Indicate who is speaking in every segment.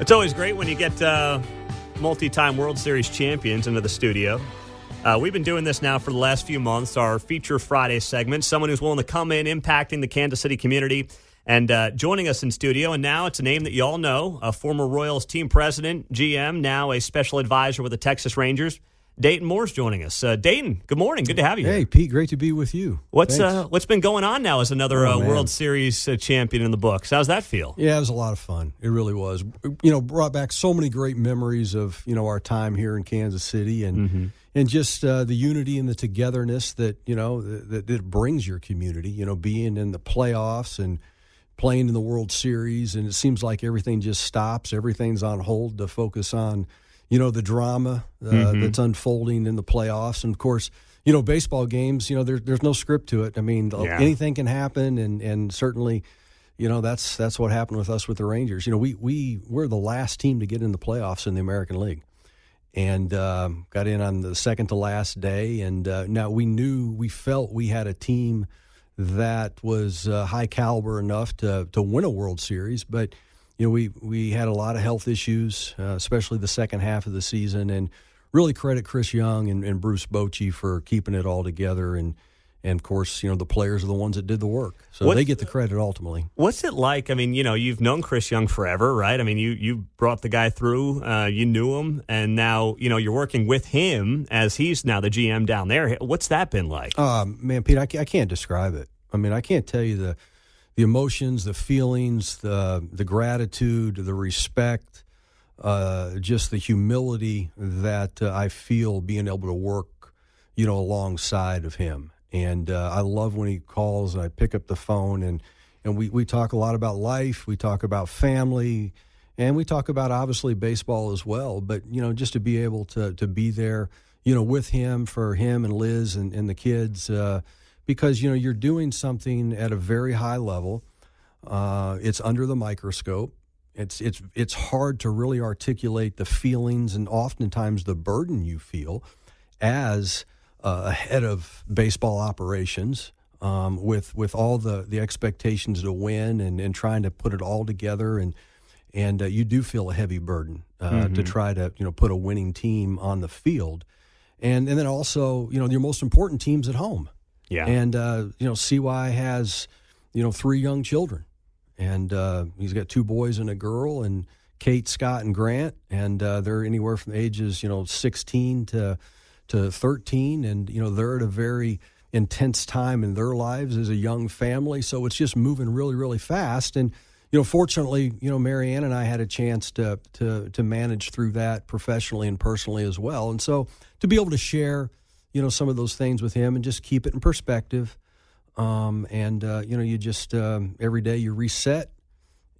Speaker 1: It's always great when you get multi-time World Series champions into the studio. We've been doing this now for the last few months, our Feature Friday segment, someone who's willing to come in, impacting the Kansas City community, and joining us in studio. And now it's a name that you all know, a former Royals team president, GM, now a special advisor with the Texas Rangers. Dayton Moore's joining us. Dayton, good morning. Good to have you.
Speaker 2: Hey, Pete, great to be with you.
Speaker 1: What's been going on now as another World Series champion in the books? How's that feel?
Speaker 2: Yeah, it was a lot of fun. It really was. Brought back so many great memories of, our time here in Kansas City and just the unity and the togetherness that, that it brings your community, being in the playoffs and playing in the World Series. And it seems like everything just stops. Everything's on hold to focus on the drama that's unfolding in the playoffs. And, of course, baseball games, there's no script to it. I mean, anything can happen, and certainly, that's what happened with us with the Rangers. We're the last team to get in the playoffs in the American League and got in on the second to last day. And now we felt we had a team that was high caliber enough to win a World Series, but we had a lot of health issues, especially the second half of the season, and really credit Chris Young and Bruce Bochy for keeping it all together. And of course, the players are the ones that did the work, so they get the credit ultimately.
Speaker 1: What's it like? I mean, you've known Chris Young forever, right? I mean, you brought the guy through, you knew him, and now you're working with him as he's now the GM down there. What's that been like?
Speaker 2: Man, Pete, I can't describe it. I mean, I can't tell you the emotions, the feelings, the gratitude, the respect, just the humility that I feel being able to work, alongside of him. And I love when he calls and I pick up the phone and we talk a lot about life. We talk about family, and we talk about obviously baseball as well. But, just to be able to be there, with him, for him and Liz and the kids, because, you're doing something at a very high level. It's under the microscope. It's hard to really articulate the feelings and oftentimes the burden you feel as a head of baseball operations, with all the expectations to win and trying to put it all together. And you do feel a heavy burden to try to, put a winning team on the field. And then also, your most important team's at home.
Speaker 1: Yeah.
Speaker 2: And, CY has, 3 young children. And he's got 2 boys and a girl, and Kate, Scott, and Grant. And they're anywhere from the ages, 16 to 13. And, they're at a very intense time in their lives as a young family. So it's just moving really, really fast. And, fortunately, Mary Ann and I had a chance to manage through that professionally and personally as well. And so to be able to share some of those things with him and just keep it in perspective. You just, every day you reset,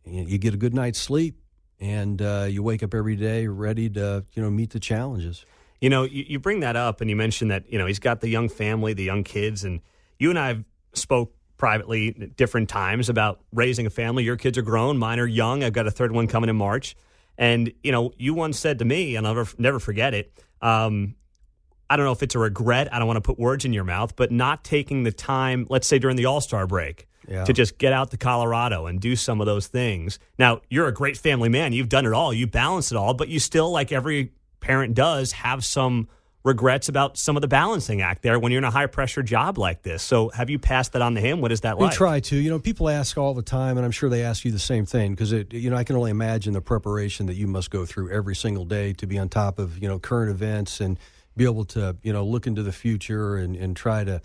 Speaker 2: you get a good night's sleep, and you wake up every day ready to, meet the challenges.
Speaker 1: You bring that up, and you mentioned that, he's got the young family, the young kids, and you and I have spoke privately at different times about raising a family. Your kids are grown, mine are young. I've got a third one coming in March. And, you once said to me, and I'll never forget it, I don't know if it's a regret, I don't want to put words in your mouth, but not taking the time, let's say during the All-Star break, to just get out to Colorado and do some of those things. Now, you're a great family man. You've done it all. You balance it all, but you still, like every parent does, have some regrets about some of the balancing act there when you're in a high-pressure job like this. So have you passed that on to him? What is that like?
Speaker 2: We try to. People ask all the time, and I'm sure they ask you the same thing, because, I can only imagine the preparation that you must go through every single day to be on top of, current events and be able to, look into the future and try to,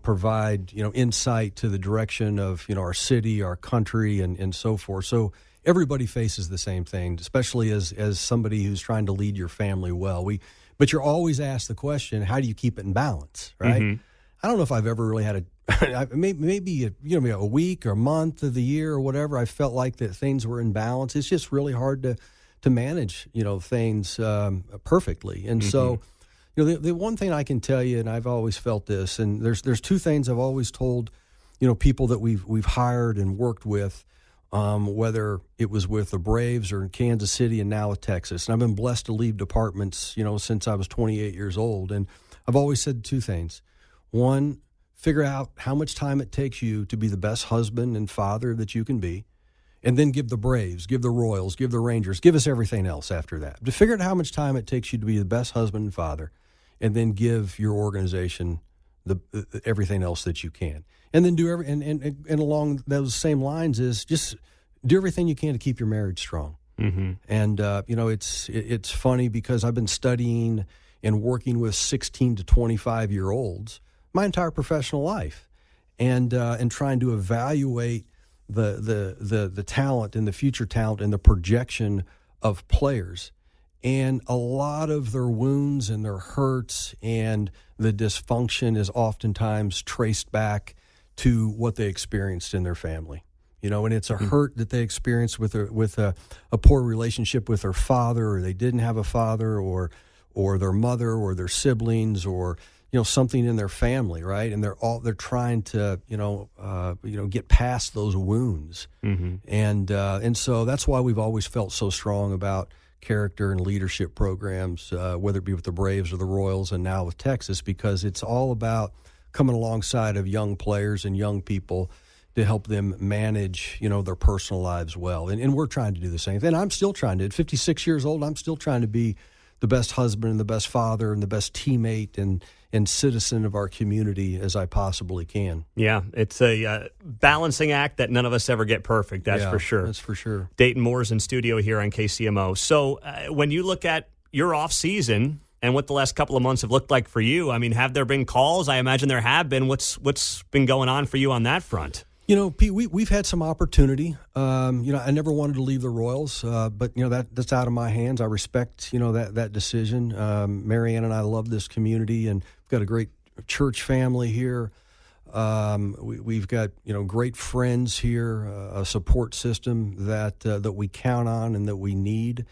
Speaker 2: provide, insight to the direction of, our city, our country, and so forth. So everybody faces the same thing, especially as somebody who's trying to lead your family well. But you're always asked the question, how do you keep it in balance, right? Mm-hmm. I don't know if I've ever really had maybe a week or a month of the year or whatever, I felt like that things were in balance. It's just really hard to manage, things perfectly. And so, the one thing I can tell you, and I've always felt this, and there's 2 things I've always told, people that we've hired and worked with, whether it was with the Braves or in Kansas City and now with Texas. And I've been blessed to lead departments, since I was 28 years old. And I've always said 2 things. One, figure out how much time it takes you to be the best husband and father that you can be. and then give the Braves, give the Royals, give the Rangers, give us everything else after that. To figure out how much time it takes you to be the best husband and father, and then give your organization everything else that you can. And then do and along those same lines is just do everything you can to keep your marriage strong.
Speaker 1: Mm-hmm.
Speaker 2: And it's funny because I've been studying and working with 16 to 25-year-olds my entire professional life, and trying to evaluate the talent and the future talent and the projection of players. And a lot of their wounds and their hurts and the dysfunction is oftentimes traced back to what they experienced in their family. And it's a hurt that they experienced with a poor relationship with their father, or they didn't have a father, or their mother, or their siblings, or something in their family, right? And they're trying to get past those wounds, and so that's why we've always felt so strong about character and leadership programs, whether it be with the Braves or the Royals, and now with Texas, because it's all about coming alongside of young players and young people to help them manage, their personal lives well. And we're trying to do the same thing. I'm still trying to. At 56 years old, I'm still trying to be the best husband and the best father and the best teammate and citizen of our community as I possibly can.
Speaker 1: Yeah, it's a balancing act that none of us ever get perfect, that's for sure.
Speaker 2: That's for sure.
Speaker 1: Dayton Moore's in studio here on KCMO. So when you look at your off season and what the last couple of months have looked like for you, I mean, have there been calls? I imagine there have been. What's been going on for you on that front?
Speaker 2: Pete, we've had some opportunity. I never wanted to leave the Royals, but that's out of my hands. I respect that decision. Marianne and I love this community, and we've got a great church family here. We've got great friends here, a support system that we count on and that we need.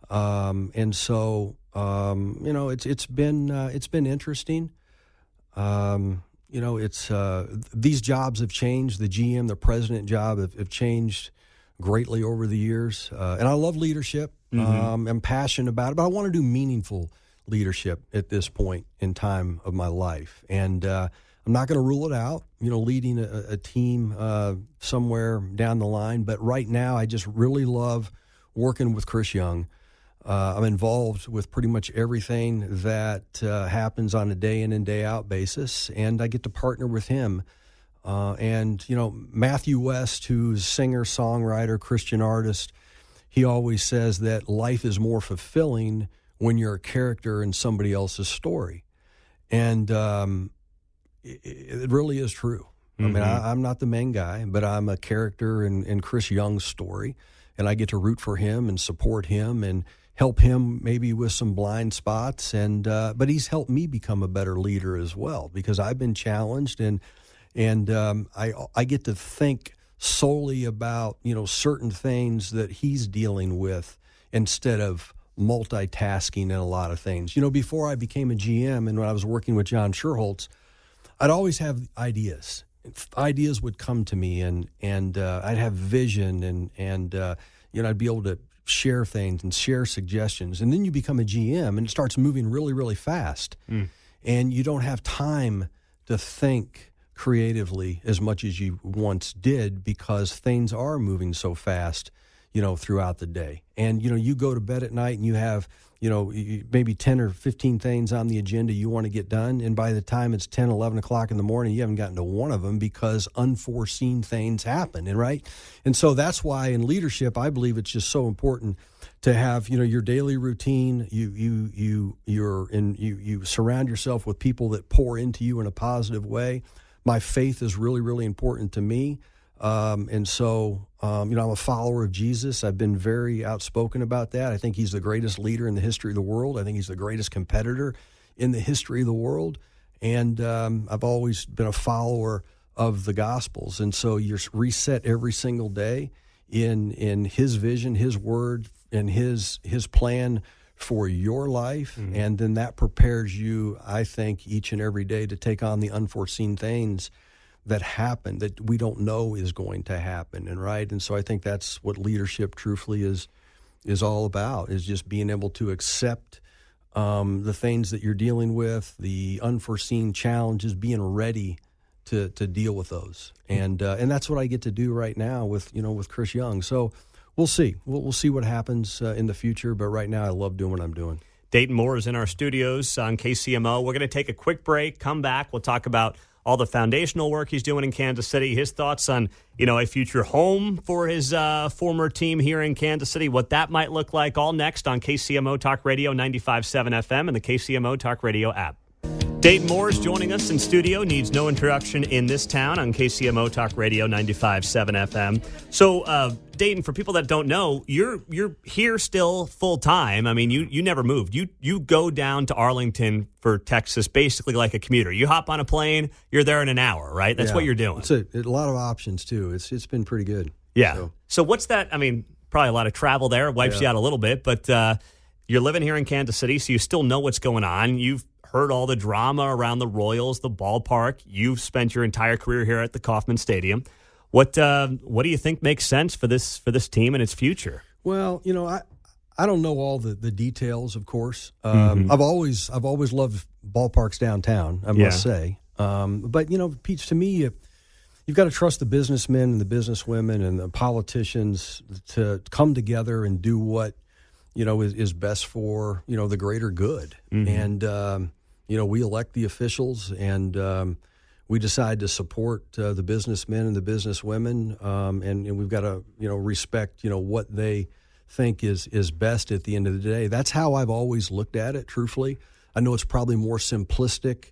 Speaker 2: And so it's been interesting. It's these jobs have changed. The GM, the president job have changed greatly over the years. And I love leadership. I'm passionate about it, but I want to do meaningful leadership at this point in time of my life. And I'm not going to rule it out, leading a team somewhere down the line. But right now, I just really love working with Chris Young. I'm involved with pretty much everything that happens on a day in and day out basis, and I get to partner with him. Matthew West, who's singer, songwriter, Christian artist, he always says that life is more fulfilling when you're a character in somebody else's story. And it really is true. I mean, I'm not the main guy, but I'm a character in Chris Young's story, and I get to root for him and support him and help him maybe with some blind spots, but he's helped me become a better leader as well, because I've been challenged, and I get to think solely about certain things that he's dealing with instead of multitasking in a lot of things. Before I became a GM and when I was working with John Sherholtz, I'd always have ideas. Ideas would come to me, and I'd have vision, and I'd be able to share things and share suggestions. And then you become a GM, and it starts moving really, really fast. And you don't have time to think creatively as much as you once did, because things are moving so fast, throughout the day. And, you go to bed at night and you have, maybe 10 or 15 things on the agenda you want to get done. And by the time it's 10, 11 o'clock in the morning, you haven't gotten to one of them because unforeseen things happen. And so that's why in leadership, I believe it's just so important to have, your daily routine. You surround yourself with people that pour into you in a positive way. My faith is really, really important to me. And so, I'm a follower of Jesus. I've been very outspoken about that. I think he's the greatest leader in the history of the world. I think he's the greatest competitor in the history of the world. And I've always been a follower of the Gospels. And so you're reset every single day in his vision, his word, and his plan for your life. And then that prepares you, I think, each and every day to take on the unforeseen things that happen that we don't know is going to happen. And so I think that's what leadership truthfully is all about, is just being able to accept the things that you're dealing with, the unforeseen challenges, being ready to deal with those, and that's what I get to do right now with Chris Young. So we'll see. We'll see what happens in the future. But right now, I love doing what I'm doing.
Speaker 1: Dayton Moore is in our studios on KCMO. We're going to take a quick break. Come back. We'll talk about all the foundational work he's doing in Kansas City, his thoughts on, a future home for his former team here in Kansas City, what that might look like, all next on KCMO Talk Radio 95.7 FM and the KCMO Talk Radio app. Dayton Moore is joining us in studio, needs no introduction in this town on KCMO Talk Radio 95.7 FM. So, Dayton, for people that don't know, you're here still full time. I mean, you never moved. You go down to Arlington for Texas basically like a commuter. You hop on a plane, you're there in an hour, right? That's what you're doing.
Speaker 2: It's a lot of options too. It's been pretty good.
Speaker 1: Yeah. So what's that? I mean, probably a lot of travel there. It wipes you out a little bit, but you're living here in Kansas City, so you still know what's going on. You've heard all the drama around the Royals, the ballpark. You've spent your entire career here at the Kauffman Stadium. What do you think makes sense for this team and its future?
Speaker 2: Well, I don't know all the details, of course. I've always loved ballparks downtown, I must say. But Pete, to me, you've got to trust the businessmen and the businesswomen and the politicians to come together and do what is best for the greater good. And we elect the officials, and we decide to support the businessmen and the businesswomen, and we've got to respect what they think is best at the end of the day. That's how I've always looked at it. Truthfully, I know it's probably more simplistic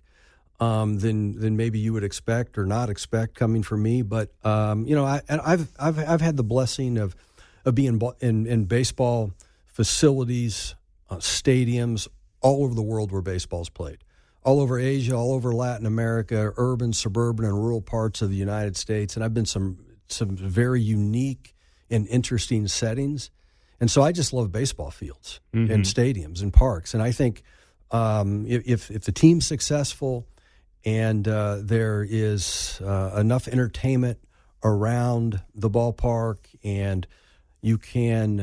Speaker 2: than maybe you would expect or not expect coming from me, but I've had the blessing of being in baseball facilities, stadiums all over the world where baseball's played. All over Asia, all over Latin America, urban, suburban, and rural parts of the United States. And I've been some very unique and interesting settings. And so I just love baseball fields and stadiums and parks. And I think if the team's successful and there is enough entertainment around the ballpark and you can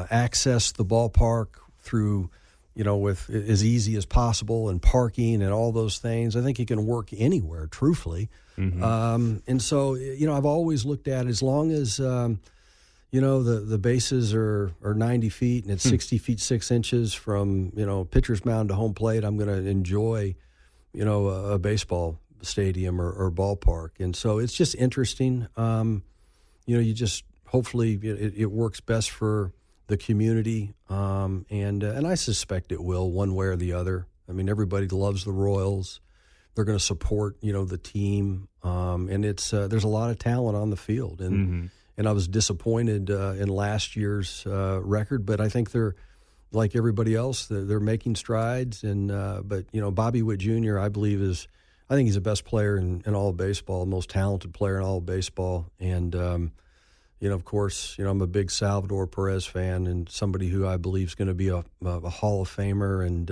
Speaker 2: access the ballpark through with as easy as possible and parking and all those things. I think it can work anywhere, truthfully. And so, I've always looked at as long as, the bases are 90 feet and it's 60 feet 6 inches from, pitcher's mound to home plate, I'm going to enjoy, a baseball stadium or ballpark. And so it's just interesting. You just hopefully it works best for the community, and I suspect it will one way or the other. I mean, everybody loves the Royals. They're going to support, the team, and it's there's a lot of talent on the field, and I was disappointed in last year's record, but I think they're like everybody else. They're making strides, and but Bobby Witt Jr. I think he's the best player in all of baseball, most talented player in all of baseball, and. Of course, I'm a big Salvador Perez fan and somebody who I believe is going to be a Hall of Famer. And,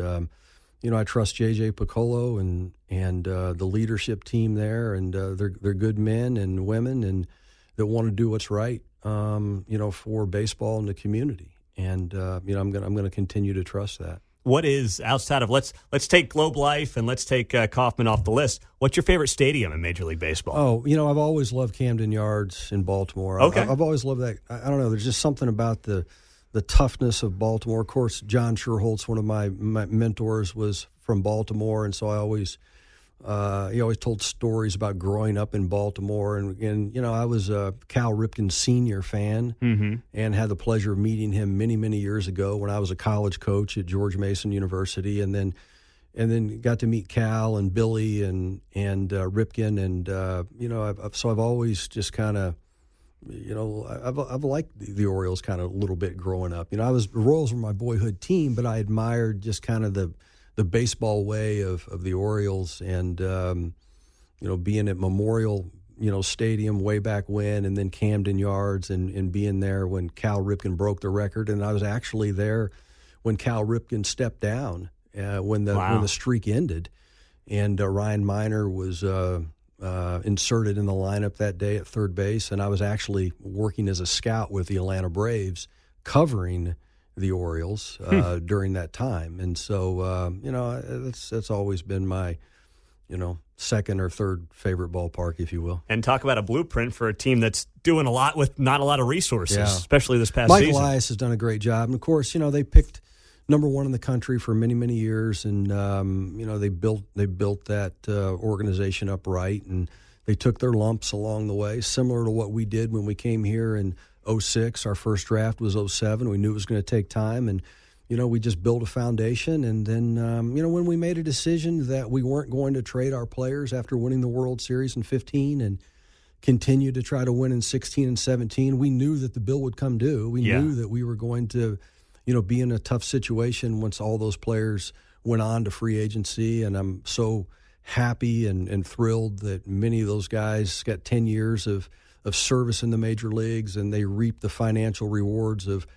Speaker 2: I trust J.J. Piccolo and the leadership team there. And they're good men and women and that want to do what's right, for baseball and the community. And, I'm going to continue to trust that.
Speaker 1: What is, outside of, let's take Globe Life and let's take Kauffman off the list, what's your favorite stadium in Major League Baseball?
Speaker 2: Oh, I've always loved Camden Yards in Baltimore.
Speaker 1: Okay.
Speaker 2: I've always loved that. I don't know, there's just something about the toughness of Baltimore. Of course, John Schuerholz, one of my mentors, was from Baltimore, and so he always told stories about growing up in Baltimore. And I was a Cal Ripken Sr. fan and had the pleasure of meeting him many, many years ago when I was a college coach at George Mason University. And then got to meet Cal and Billy and Ripken. And, so I've always just kind of, I've liked the Orioles kind of a little bit growing up. The Royals were my boyhood team, but I admired just kind of the baseball way of the Orioles and, being at Memorial, Stadium way back when, and then Camden Yards and being there when Cal Ripken broke the record. And I was actually there when Cal Ripken stepped down when the streak ended. And Ryan Miner was inserted in the lineup that day at third base. And I was actually working as a scout with the Atlanta Braves covering the Orioles during that time. And so, that's always been my second or third favorite ballpark, if you will.
Speaker 1: And talk about a blueprint for a team that's doing a lot with not a lot of resources, especially this past
Speaker 2: Mike
Speaker 1: season.
Speaker 2: Elias has done a great job. And, of course, they picked number one in the country for many, many years. And, they built that organization up right. And they took their lumps along the way, similar to what we did when we came here in 2006. Our first draft was 2007. We knew it was going to take time. And, we just built a foundation, and then, when we made a decision that we weren't going to trade our players after winning the World Series in 2015 and continue to try to win in 2016 and 2017, we knew that the bill would come due. We knew that we were going to, be in a tough situation once all those players went on to free agency, and I'm so happy and thrilled that many of those guys got 10 years of service in the major leagues, and they reaped the financial rewards of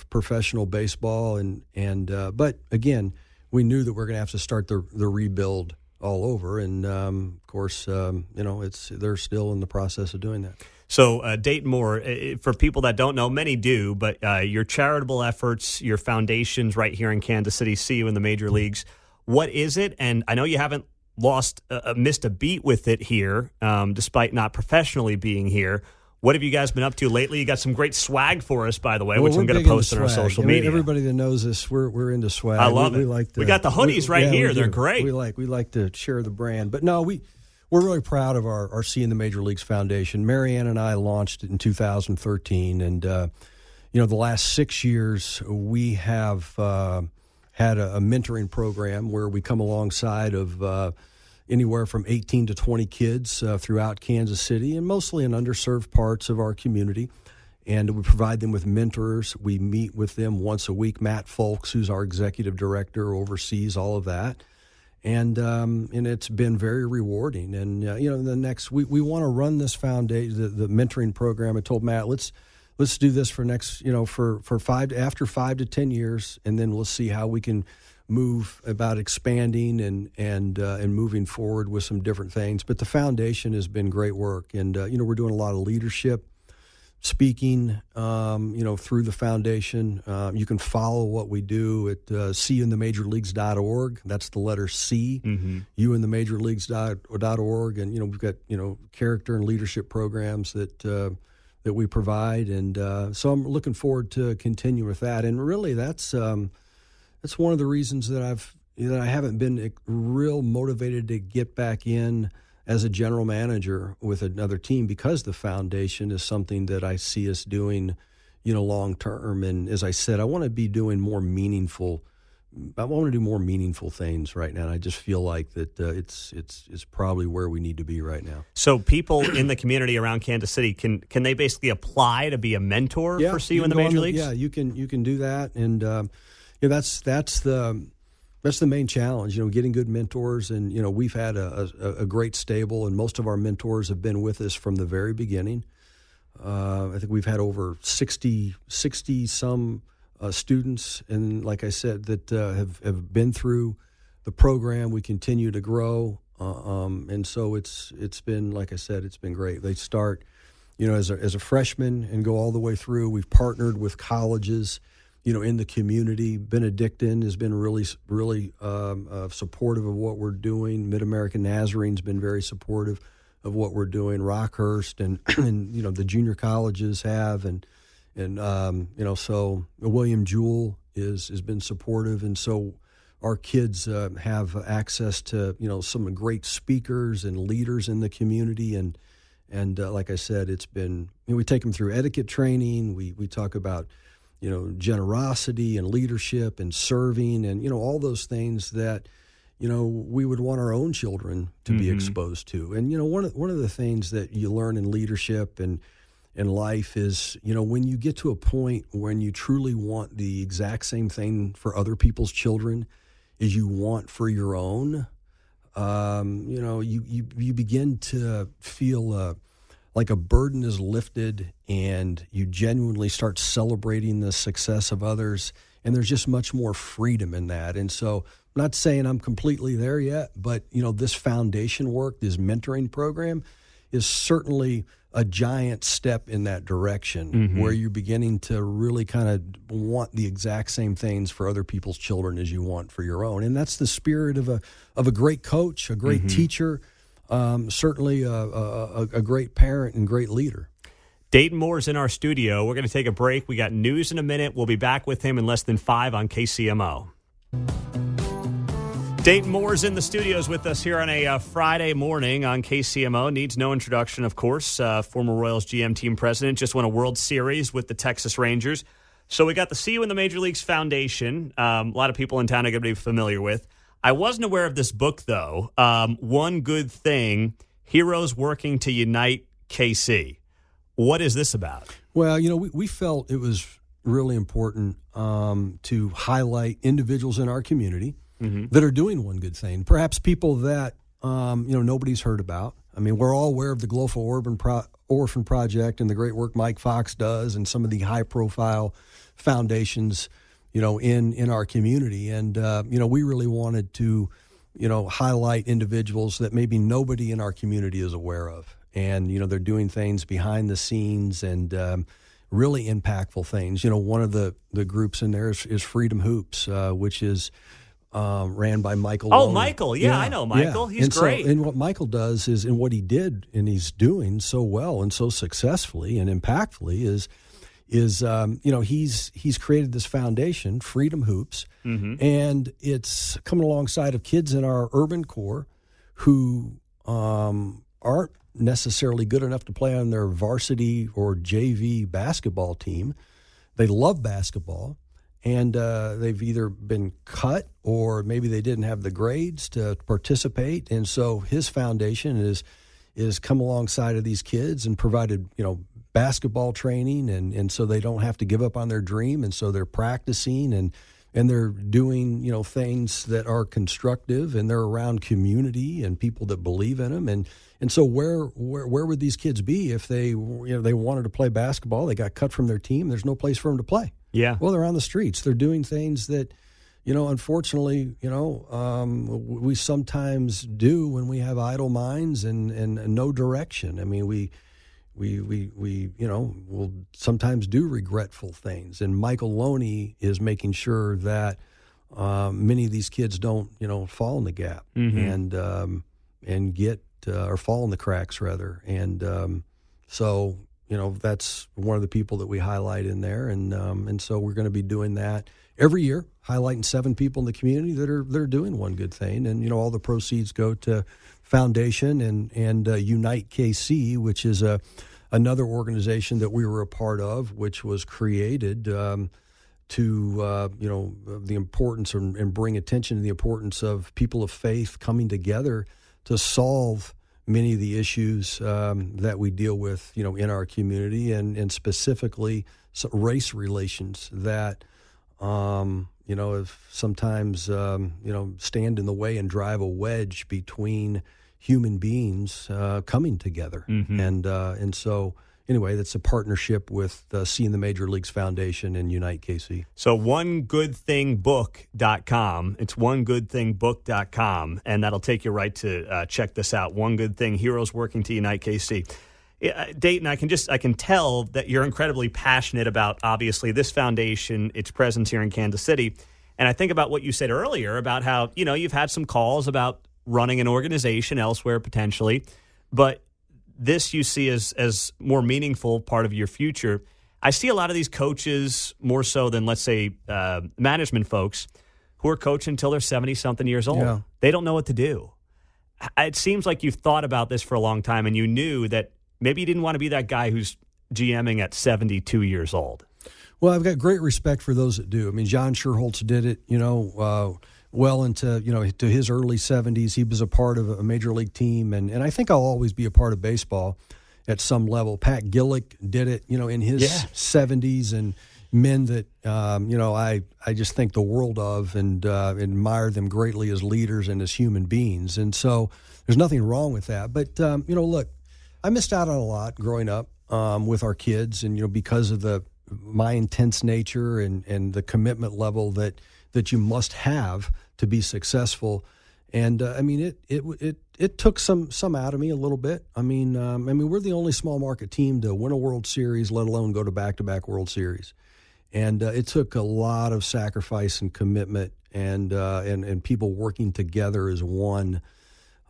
Speaker 2: professional baseball, but again, we knew that we're going to have to start the rebuild all over, and of course, they're still in the process of doing that.
Speaker 1: So, Dayton Moore, for people that don't know, many do, but your charitable efforts, your foundations right here in Kansas City see you in the major leagues. What is it? And I know you haven't missed a beat with it here, despite not professionally being here. What have you guys been up to lately? You got some great swag for us, by the way, which I'm going to post on our social media.
Speaker 2: Everybody that knows us, we're into swag.
Speaker 1: I love it. We got the hoodies here. They're great.
Speaker 2: We like to share the brand. But no, we're really proud of our See in the Major Leagues Foundation. Marianne and I launched it in 2013, and the last 6 years we have had a mentoring program where we come alongside of anywhere from 18 to 20 kids throughout Kansas City, and mostly in underserved parts of our community. And we provide them with mentors. We meet with them once a week. Matt Folks, who's our executive director, oversees all of that. And it's been very rewarding. And, we want to run this foundation, the mentoring program. I told Matt, let's do this for after 5 to 10 years, and then we'll see how we can move about expanding and moving forward with some different things. But the foundation has been great work, and we're doing a lot of leadership speaking through the foundation. You can follow what we do at seeyouinthemajorleagues.org. That's the letter C. youinthemajorleagues.org, and we've got character and leadership programs that we provide, and so I'm looking forward to continue with that. And really, that's one of the reasons that I haven't been real motivated to get back in as a general manager with another team, because the foundation is something that I see us doing, long term. And as I said, I want to do more meaningful things right now. And I just feel like that it's probably where we need to be right now.
Speaker 1: So people in the community around Kansas City, can they basically apply to be a mentor for CU in the major leagues?
Speaker 2: Yeah, you can do that, and that's the main challenge. Getting good mentors, and we've had a great stable, and most of our mentors have been with us from the very beginning. I think we've had over 60 some students, and like I said, that have been through the program. We continue to grow, and so it's been, like I said, it's been great. They start, as a freshman and go all the way through. We've partnered with colleges, in the community. Benedictine has been really supportive of what we're doing. Mid-American Nazarene's been very supportive of what we're doing. Rockhurst and the junior colleges have, and so William Jewell has been supportive, and so our kids have access to some great speakers and leaders in the community, and like I said, it's been we take them through etiquette training. We talk about generosity and leadership and serving, and all those things that we would want our own children to be exposed to. And one of the things that you learn in leadership and in life is, when you get to a point when you truly want the exact same thing for other people's children as you want for your own, you begin to feel like a burden is lifted, and you genuinely start celebrating the success of others, and there's just much more freedom in that. And so I'm not saying I'm completely there yet, but this foundation work, this mentoring program, is certainly a giant step in that direction where you're beginning to really kind of want the exact same things for other people's children as you want for your own. And that's the spirit of a great coach, a great teacher, certainly a great parent and great leader.
Speaker 1: Dayton Moore's in our studio. We're going to take a break. We got news in a minute. We'll be back with him in less than 5 on KCMO. Dayton Moore's in the studios with us here on a Friday morning on KCMO. Needs no introduction, of course. Former Royals GM team president, just won a World Series with the Texas Rangers. So we got the See You in the Major Leagues Foundation. A lot of people in town are going to be familiar with. I wasn't aware of this book, though. One Good Thing, Heroes Working to Unite KC. What is this about?
Speaker 2: Well, we felt it was really important to highlight individuals in our community that are doing one good thing. Perhaps people that nobody's heard about. I mean, we're all aware of the Global Orphan Project and the great work Mike Fox does, and some of the high-profile foundations, in our community. And we really wanted to, highlight individuals that maybe nobody in our community is aware of, and they're doing things behind the scenes and really impactful things. One of the groups in there is Freedom Hoops, which is ran by Michael.
Speaker 1: Oh,
Speaker 2: Loney.
Speaker 1: Michael. Yeah, I know Michael.
Speaker 2: Yeah.
Speaker 1: He's great.
Speaker 2: And what Michael does is, and what he did and he's doing so well and so successfully and impactfully is he's created this foundation, Freedom Hoops, and it's coming alongside of kids in our urban core who aren't necessarily good enough to play on their varsity or JV basketball team. They love basketball. And they've either been cut or maybe they didn't have the grades to participate. And so his foundation is come alongside of these kids and provided, basketball training. And so they don't have to give up on their dream. And so they're practicing and they're doing, things that are constructive, and they're around community and people that believe in them. And so where would these kids be if they wanted to play basketball? They got cut from their team. There's no place for them to play.
Speaker 1: Yeah.
Speaker 2: Well, they're on the streets. They're doing things that, unfortunately, we sometimes do when we have idle minds and no direction. I mean, we will sometimes do regretful things. And Michael Loney is making sure that many of these kids don't, fall in the gap and get or fall in the cracks rather. And so. That's one of the people that we highlight in there, and so we're going to be doing that every year, highlighting 7 people in the community that are doing one good thing, and all the proceeds go to Foundation and Unite KC, which is another organization that we were a part of, which was created to the importance and bring attention to the importance of people of faith coming together to solve many of the issues that we deal with, in our community, and specifically race relations that, have sometimes, stand in the way and drive a wedge between human beings coming together. And so, anyway, that's a partnership with See in the Major Leagues Foundation and Unite KC.
Speaker 1: So onegoodthingbook.com. It's onegoodthingbook.com, and that'll take you right to check this out. One Good Thing, Heroes Working to Unite KC. Dayton, I can tell that you're incredibly passionate about, obviously, this foundation, its presence here in Kansas City. And I think about what you said earlier about how, you've had some calls about running an organization elsewhere potentially, but this you see as more meaningful part of your future. I see a lot of these coaches more so than, let's say, management folks who are coaching until they're 70-something years old.
Speaker 2: Yeah.
Speaker 1: They don't know what to do. It seems like you've thought about this for a long time, and you knew that maybe you didn't want to be that guy who's GMing at 72 years old.
Speaker 2: Well, I've got great respect for those that do. I mean, John Scherholtz did it, well into, to his early 70s. He was a part of a major league team, and I think I'll always be a part of baseball at some level. Pat Gillick did it, in his 70s, and men that, I just think the world of and admire them greatly as leaders and as human beings. And so there's nothing wrong with that. But, look, I missed out on a lot growing up with our kids, and, because of my intense nature and the commitment level that you must have to be successful. And I mean, it took some out of me a little bit. I mean, we're the only small market team to win a World Series, let alone go to back-to-back World Series. And it took a lot of sacrifice and commitment and people working together as one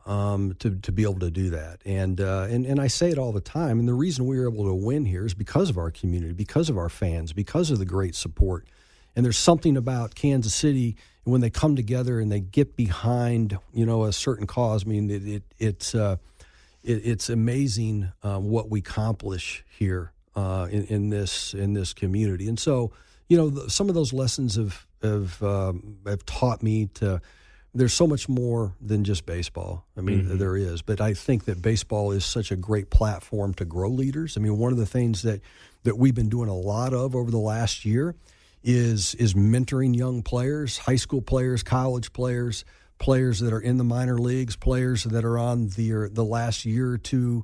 Speaker 2: to be able to do that. And I say it all the time. And the reason we were able to win here is because of our community, because of our fans, because of the great support. And there's something about Kansas City when they come together and they get behind, a certain cause. I mean, it's amazing what we accomplish here in this community. And so, some of those lessons have taught me to. There's so much more than just baseball. I mean, there is, but I think that baseball is such a great platform to grow leaders. I mean, one of the things that we've been doing a lot of over the last year is mentoring young players, high school players, college players, players that are in the minor leagues, players that are on the last year or two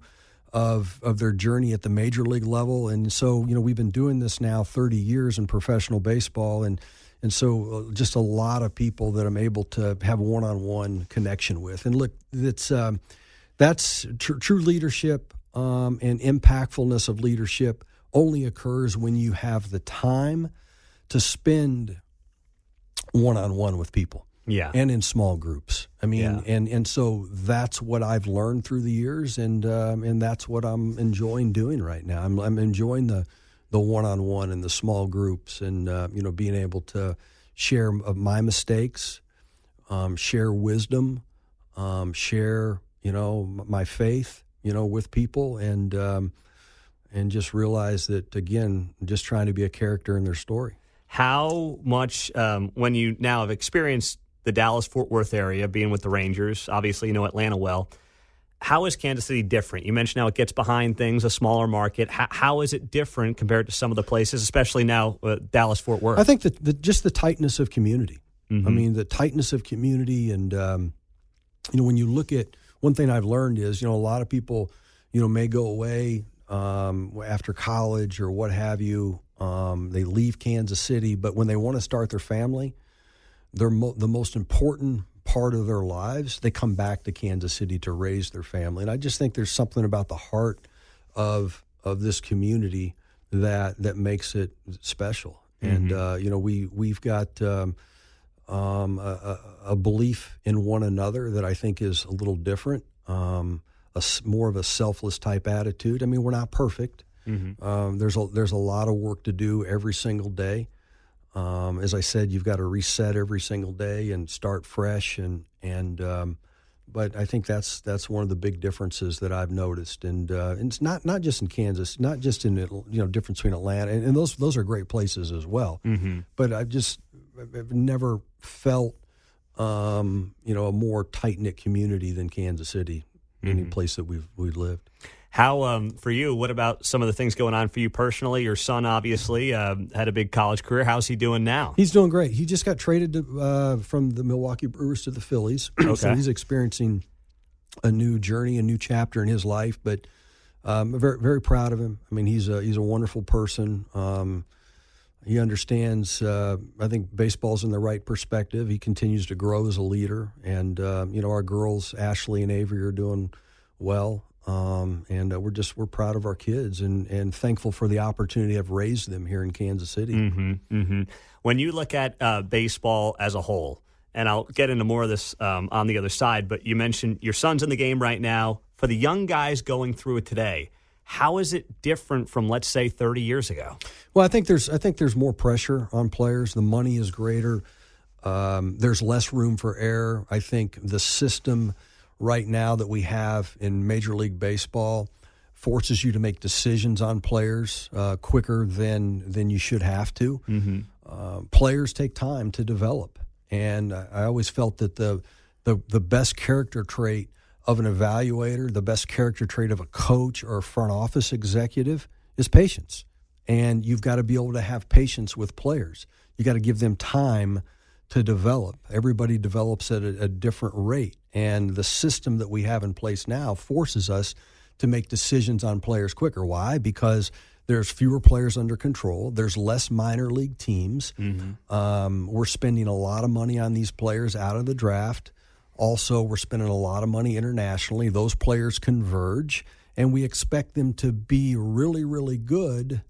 Speaker 2: of their journey at the major league level. And so, we've been doing this now 30 years in professional baseball, and so just a lot of people that I'm able to have one-on-one connection with. And look, that's true leadership and impactfulness of leadership only occurs when you have the time to spend one-on-one with people. Yeah. And in small groups. I mean, and so that's what I've learned through the years, and that's what I'm enjoying doing right now. I'm enjoying the one-on-one and the small groups, and being able to share my mistakes, share wisdom, share my faith, with people, and just realize that, again, just trying to be a character in their story.
Speaker 1: How much, when you now have experienced the Dallas-Fort Worth area, being with the Rangers, obviously you know Atlanta well, how is Kansas City different? You mentioned how it gets behind things, a smaller market. How is it different compared to some of the places, especially now Dallas-Fort Worth?
Speaker 2: I think that just the tightness of community. Mm-hmm. I mean, the tightness of community, and when you look at, one thing I've learned is, a lot of people, may go away after college or what have you. They leave Kansas City, but when they want to start their family, the most important part of their lives, they come back to Kansas City to raise their family. And I just think there's something about the heart of this community that makes it special. Mm-hmm. And we've got a belief in one another that I think is a little different, more of a selfless type attitude. I mean, we're not perfect. Mm-hmm. There's a lot of work to do every single day. As I said, you've got to reset every single day and start fresh, but I think that's one of the big differences that I've noticed, and it's not just in Kansas, not just in difference between Atlanta, and those are great places as well. Mm-hmm. But I've never felt a more tight knit community than Kansas City, any place that we've lived.
Speaker 1: How, for you, what about some of the things going on for you personally? Your son obviously had a big college career. How's he doing now?
Speaker 2: He's doing great. He just got traded from the Milwaukee Brewers to the Phillies. Okay. So he's experiencing a new journey, a new chapter in his life. But I'm very, very proud of him. I mean, he's a wonderful person. He understands, I think, baseball's in the right perspective. He continues to grow as a leader. And, our girls, Ashley and Avery, are doing well. We're proud of our kids and thankful for the opportunity to have raised them here in Kansas City.
Speaker 1: Mm-hmm, mm-hmm. When you look at baseball as a whole, and I'll get into more of this on the other side, but you mentioned your son's in the game right now. For the young guys going through it today, how is it different from, let's say, 30 years ago?
Speaker 2: Well, I think there's more pressure on players. The money is greater. There's less room for error. I think the system right now that we have in Major League Baseball forces you to make decisions on players quicker than you should have to. Mm-hmm. Players take time to develop, and I always felt that the best character trait of an evaluator, the best character trait of a coach or a front office executive is patience. And you've got to be able to have patience with players. You got to give them time to develop. Everybody develops at a different rate. And the system that we have in place now forces us to make decisions on players quicker. Why? Because there's fewer players under control. There's less minor league teams. Mm-hmm. We're spending a lot of money on these players out of the draft. Also, we're spending a lot of money internationally. Those players converge, and we expect them to be really, really good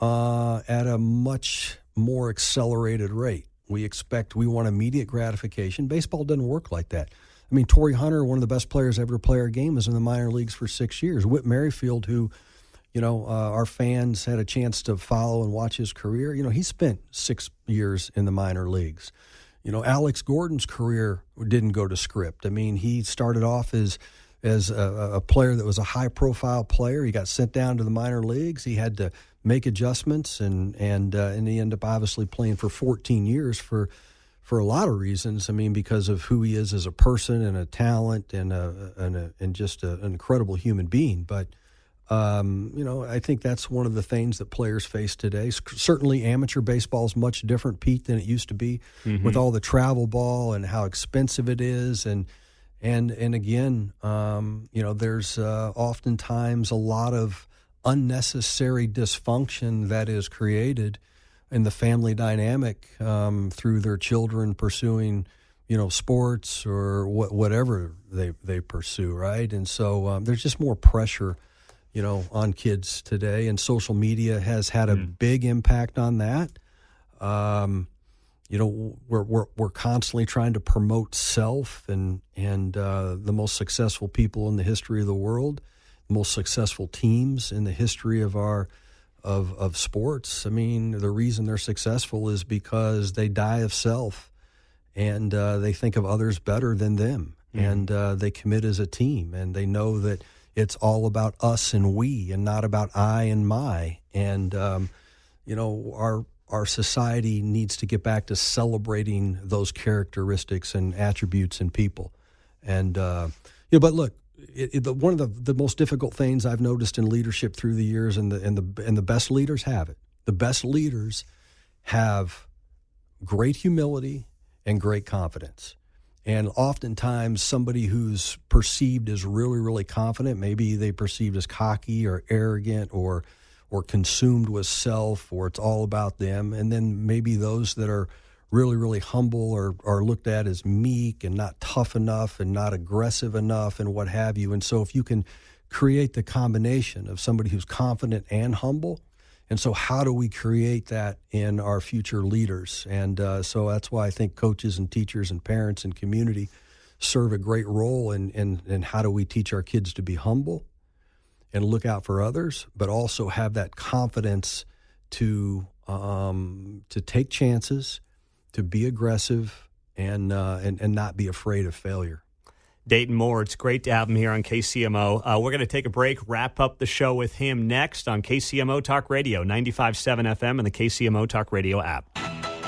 Speaker 2: at a much more accelerated rate. We want immediate gratification. Baseball doesn't work like that. I mean, Torrey Hunter, one of the best players ever to play our game, was in the minor leagues for 6 years. Whit Merrifield, who, our fans had a chance to follow and watch his career, he spent 6 years in the minor leagues. Alex Gordon's career didn't go to script. I mean, he started off as a player that was a high-profile player. He got sent down to the minor leagues. He had to make adjustments, and he ended up obviously playing for 14 years for a lot of reasons. I mean, because of who he is as a person and a talent and just an incredible human being. But I think that's one of the things that players face today. Certainly, amateur baseball is much different, Pete, than it used to be, with all the travel ball and how expensive it is, and again, there's oftentimes a lot of unnecessary dysfunction that is created in the family dynamic through their children pursuing, sports or whatever they pursue, right? And so there's just more pressure, on kids today, and social media has had a big impact on that. We're constantly trying to promote self and the most successful people in the history of the world, the most successful teams in the history of of sports. I mean, the reason they're successful is because they die of self, and they think of others better than them, and they commit as a team, and they know that it's all about us and we, and not about I and my. And our society needs to get back to celebrating those characteristics and attributes in people. And but look, one of the most difficult things I've noticed in leadership through the years, and the best leaders have it. The best leaders have great humility and great confidence. And oftentimes somebody who's perceived as really, really confident, maybe they perceived as cocky or arrogant or consumed with self, or it's all about them. And then maybe those that are really, really humble or are looked at as meek and not tough enough and not aggressive enough and what have you. And so if you can create the combination of somebody who's confident and humble, and so how do we create that in our future leaders? And so that's why I think coaches and teachers and parents and community serve a great role in how do we teach our kids to be humble and look out for others, but also have that confidence to take chances, to be aggressive, and not be afraid of failure.
Speaker 1: Dayton Moore, it's great to have him here on KCMO. We're going to take a break, wrap up the show with him next on KCMO Talk Radio, 95.7 FM and the KCMO Talk Radio app.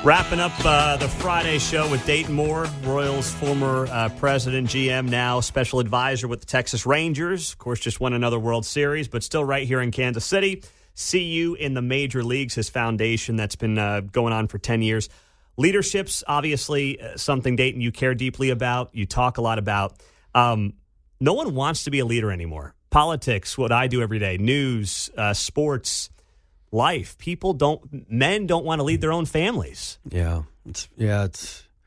Speaker 1: Wrapping up the Friday show with Dayton Moore, Royals former president, GM, now special advisor with the Texas Rangers. Of course, just won another World Series, but still right here in Kansas City. See you in the major leagues, his foundation that's been going on for 10 years. Leadership's obviously something, Dayton, you care deeply about, you talk a lot about. No one wants to be a leader anymore. Politics, what I do every day, news, sports, life. Men don't want to lead their own families.
Speaker 2: Yeah.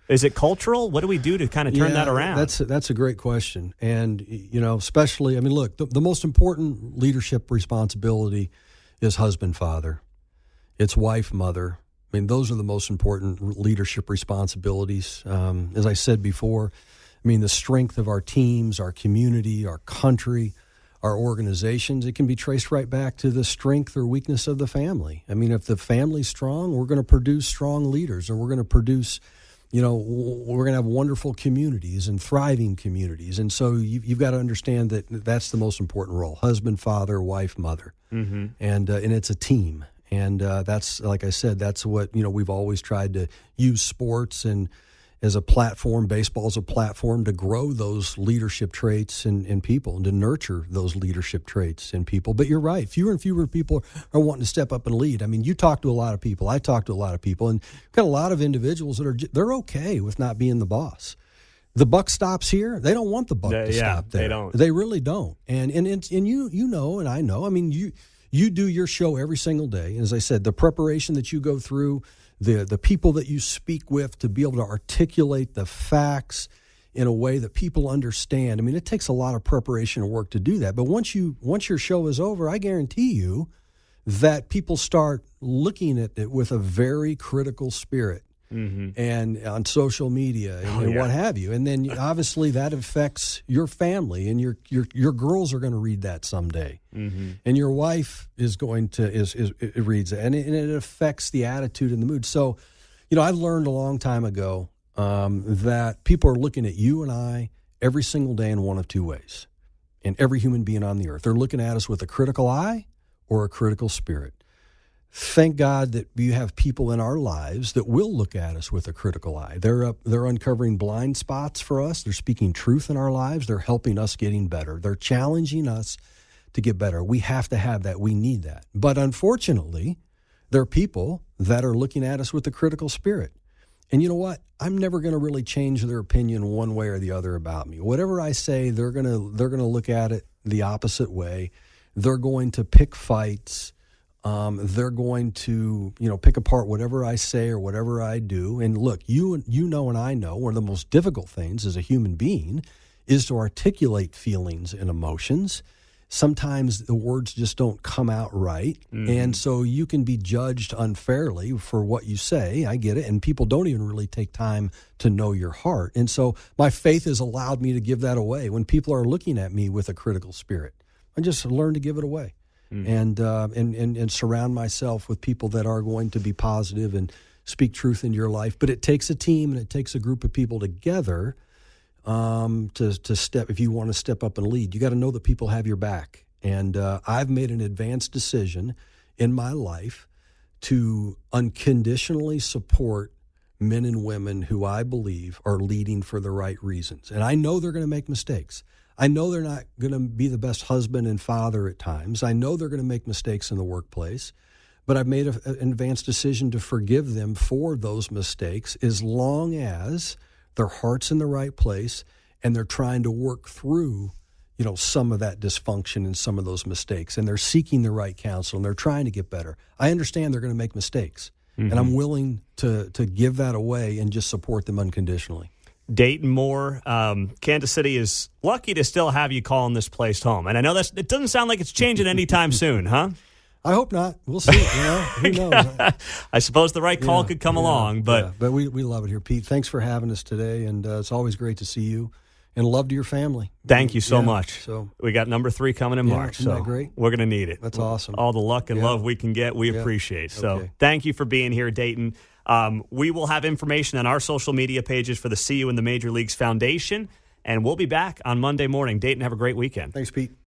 Speaker 1: Is it cultural? What do we do to kind of turn that around?
Speaker 2: That's a great question. And, especially, look, the most important leadership responsibility is husband, father. It's wife, mother. Those are the most important leadership responsibilities. As I said before, the strength of our teams, our community, our country, our organizations, it can be traced right back to the strength or weakness of the family. If the family's strong, we're going to produce strong leaders, or we're going to produce, we're going to have wonderful communities and thriving communities. And so you've got to understand that that's the most important role: husband, father, wife, mother. Mm-hmm. And it's a team. And that's, like I said, that's what, we've always tried to use sports and as a platform, baseball as a platform, to grow those leadership traits in people and to nurture those leadership traits in people. But you're right. Fewer and fewer people are wanting to step up and lead. You talk to a lot of people. I talk to a lot of people. And you've got a lot of individuals that they're okay with not being the boss. The buck stops here. They don't want the buck to stop there.
Speaker 1: They don't.
Speaker 2: They really don't. And you know, and I know. You do your show every single day. As I said, the preparation that you go through, the people that you speak with to be able to articulate the facts in a way that people understand. I mean, it takes a lot of preparation and work to do that. But once your show is over, I guarantee you that people start looking at it with a very critical spirit. And on social media and what have you. And then obviously that affects your family, and your girls are going to read that someday. And your wife is going to it reads it, and it affects the attitude and the mood. So, I learned a long time ago that people are looking at you and I every single day in one of two ways. And every human being on the earth, they're looking at us with a critical eye or a critical spirit. Thank God that you have people in our lives that will look at us with a critical eye. They're uncovering blind spots for us. They're speaking truth in our lives. They're helping us getting better. They're challenging us to get better. We have to have that. We need that. But unfortunately, there are people that are looking at us with a critical spirit. And you know what? I'm never going to really change their opinion one way or the other about me. Whatever I say, they're going to look at it the opposite way. They're going to pick fights. They're going to, pick apart whatever I say or whatever I do. And look, you know and I know one of the most difficult things as a human being is to articulate feelings and emotions. Sometimes the words just don't come out right. And so you can be judged unfairly for what you say. I get it. And people don't even really take time to know your heart. And so my faith has allowed me to give that away. When people are looking at me with a critical spirit, I just learn to give it away. And surround myself with people that are going to be positive and speak truth in your life. But it takes a team and it takes a group of people together to step. If you want to step up and lead, you got to know that people have your back. And I've made an advanced decision in my life to unconditionally support men and women who I believe are leading for the right reasons. And I know they're going to make mistakes. I know they're not going to be the best husband and father at times. I know they're going to make mistakes in the workplace, but I've made an advanced decision to forgive them for those mistakes as long as their heart's in the right place and they're trying to work through, some of that dysfunction and some of those mistakes, and they're seeking the right counsel and they're trying to get better. I understand they're going to make mistakes, and I'm willing to give that away and just support them unconditionally.
Speaker 1: Dayton Moore, Kansas City is lucky to still have you calling this place home. And I know it doesn't sound like it's changing anytime soon, huh?
Speaker 2: I hope not. We'll see. Who knows?
Speaker 1: I suppose the right call could come along. But
Speaker 2: we love it here, Pete. Thanks for having us today. And it's always great to see you. And love to your family.
Speaker 1: Thank you so much.
Speaker 2: So
Speaker 1: we got number 3 coming in March.
Speaker 2: Isn't
Speaker 1: so
Speaker 2: that great?
Speaker 1: We're going to need it.
Speaker 2: That's awesome.
Speaker 1: All the luck and love we can get, we appreciate. So thank you for being here, Dayton. We will have information on our social media pages for the See You in the Major Leagues Foundation, and we'll be back on Monday morning. Dayton, have a great weekend.
Speaker 2: Thanks, Pete.